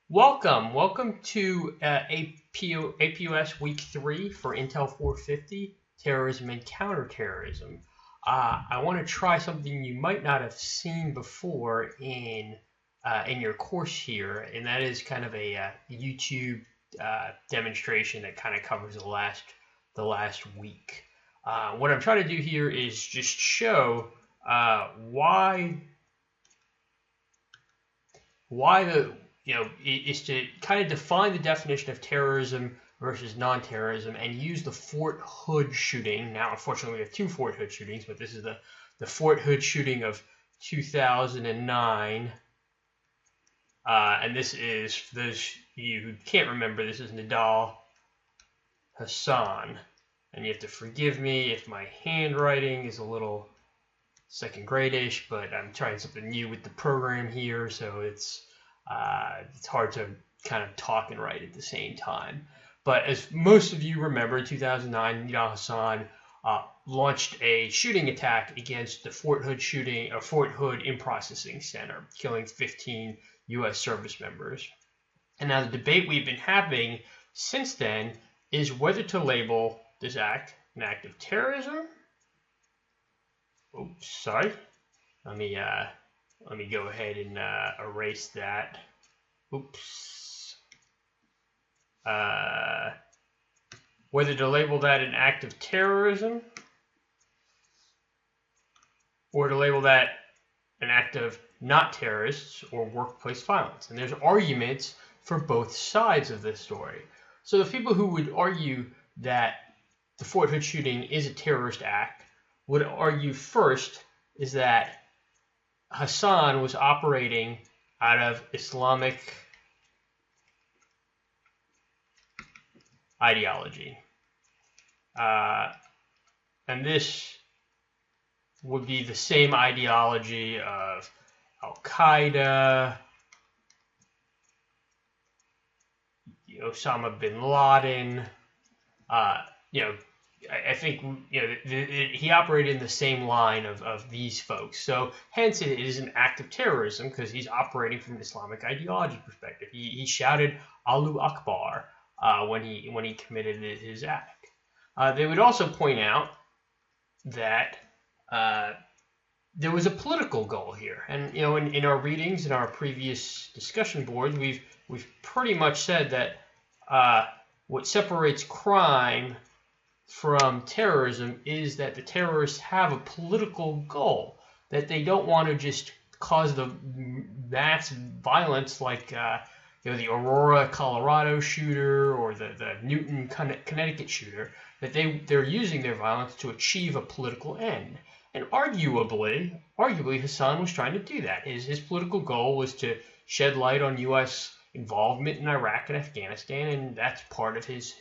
Welcome to APUS Week 3 for Intel 450, Terrorism and Counterterrorism. I want to try something you might not have seen before in your course here, and that is kind of a YouTube demonstration that kind of covers the last week. What I'm trying to do here is just show why is to kind of define the definition of terrorism versus non-terrorism and use the Fort Hood shooting. Now, unfortunately, we have two Fort Hood shootings, but this is the Fort Hood shooting of 2009. And this is, for those of you who can't remember, this is Nidal Hassan. And you have to forgive me if my handwriting is a little second grade-ish, but I'm trying something new with the program here, so it's hard to kind of talk and write at the same time. But as most of you remember, in 2009, Nidal Hassan launched a shooting attack against the Fort Hood In-Processing Center, killing 15 U.S. service members. And now the debate we've been having since then is whether to label this act an act of terrorism. Oops, sorry. Let me go ahead and erase that. Oops. Whether to label that an act of terrorism or to label that an act of not terrorists or workplace violence. And there's arguments for both sides of this story. So the people who would argue that the Fort Hood shooting is a terrorist act would argue first is that Hassan was operating out of Islamic ideology. And this would be the same ideology of Qaeda, Osama bin Laden. I think he operated in the same line of these folks. So hence it is an act of terrorism because he's operating from an Islamic ideology perspective. He shouted Allahu Akbar when he committed his act. They would also point out that there was a political goal here, and in our readings in our previous discussion boards, we've pretty much said that what separates crime from terrorism is that the terrorists have a political goal, that they don't want to just cause the mass violence like the Aurora, Colorado shooter or the Newton, Connecticut shooter, that they're using their violence to achieve a political end. And arguably Hassan was trying to do that. His political goal was to shed light on U.S. involvement in Iraq and Afghanistan, and that's part of his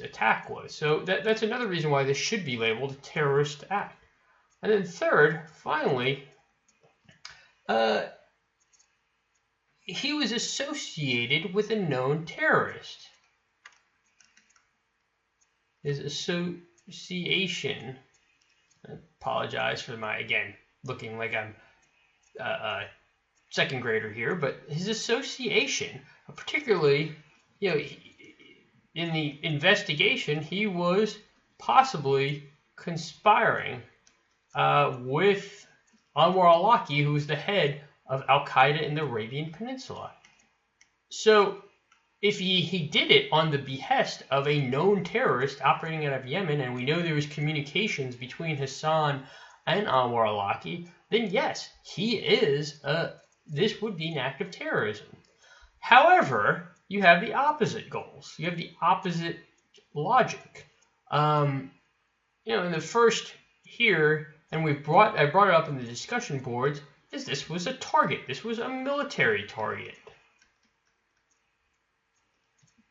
attack was. So that's another reason why this should be labeled a terrorist act. And then third, finally, he was associated with a known terrorist. His association, I apologize for looking like I'm a second grader here, but his association, particularly, in the investigation, he was possibly conspiring with Anwar al-Awlaki, who was the head of Al-Qaeda in the Arabian Peninsula. So if he did it on the behest of a known terrorist operating out of Yemen, and we know there was communications between Hassan and Anwar al-Awlaki, then yes, this would be an act of terrorism. However, you have the opposite goals. You have the opposite logic. In the first here, and I brought it up in the discussion boards, is this was a target. This was a military target.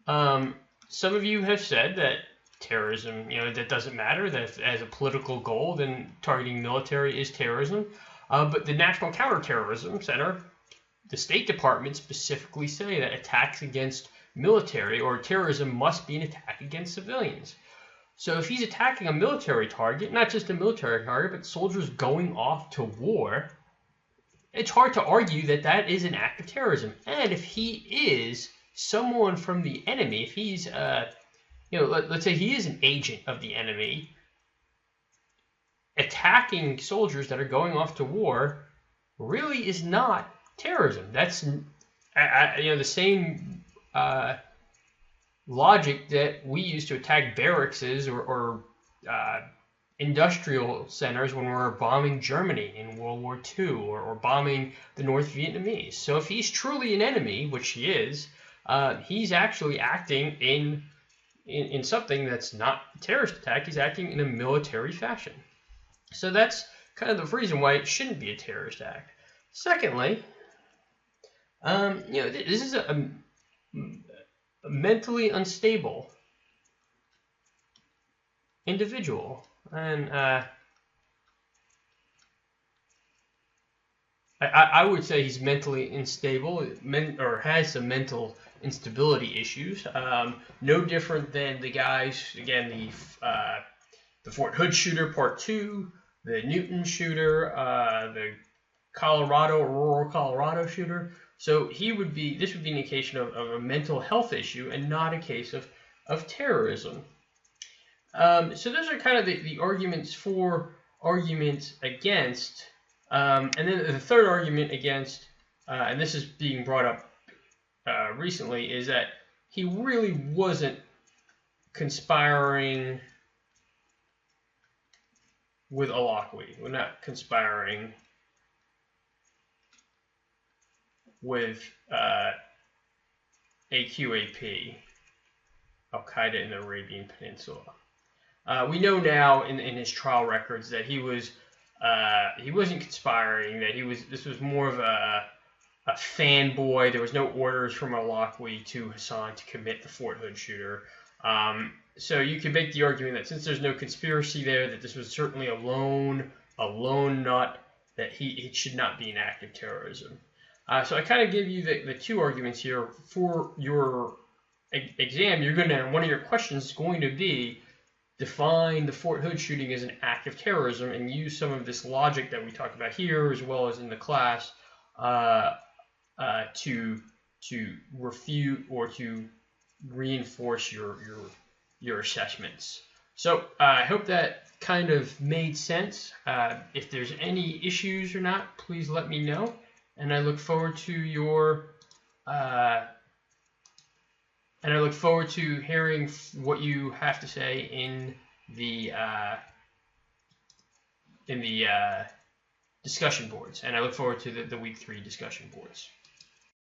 Some of you have said that terrorism, that doesn't matter, that as a political goal, then targeting military is terrorism. But the National Counterterrorism Center, the State Department specifically say that attacks against military or terrorism must be an attack against civilians. So if he's attacking a military target, not just a military target, but soldiers going off to war, it's hard to argue that that is an act of terrorism. And if he is someone from the enemy, if he's, let's say he is an agent of the enemy, attacking soldiers that are going off to war really is not terrorism. That's, the same logic that we use to attack barracks or industrial centers when we're bombing Germany in World War II or bombing the North Vietnamese. So if he's truly an enemy, which he is, he's actually acting in something that's not a terrorist attack. He's acting in a military fashion. So that's kind of the reason why it shouldn't be a terrorist act. Secondly, this is a mentally unstable individual. And I would say he's mentally unstable, or has some mental instability issues. No different than the guys, again, the Fort Hood shooter, Part 2, the Newton shooter, the rural Colorado shooter. So this would be an indication of a mental health issue and not a case of terrorism. So those are kind of the arguments for, arguments against, and then the third argument against, and this is being brought up recently, is that he really wasn't conspiring with Al-Aqwi. We're not conspiring with AQAP, Al-Qaeda in the Arabian Peninsula. We know now in his trial records that he wasn't conspiring, that this was more of a fanboy. There was no orders from Al-Aqwi to Hassan to commit the Fort Hood shooter. So you can make the argument that since there's no conspiracy there, that this was certainly a lone nut, that it should not be an act of terrorism. So I kind of give you the two arguments here for your exam. One of your questions is going to be, define the Fort Hood shooting as an act of terrorism, and use some of this logic that we talked about here as well as in the class to refute or to reinforce your assessments. So I hope that kind of made sense. If there's any issues or not, please let me know, and I look forward to hearing what you have to say in the discussion boards, and I look forward to the week 3 discussion boards.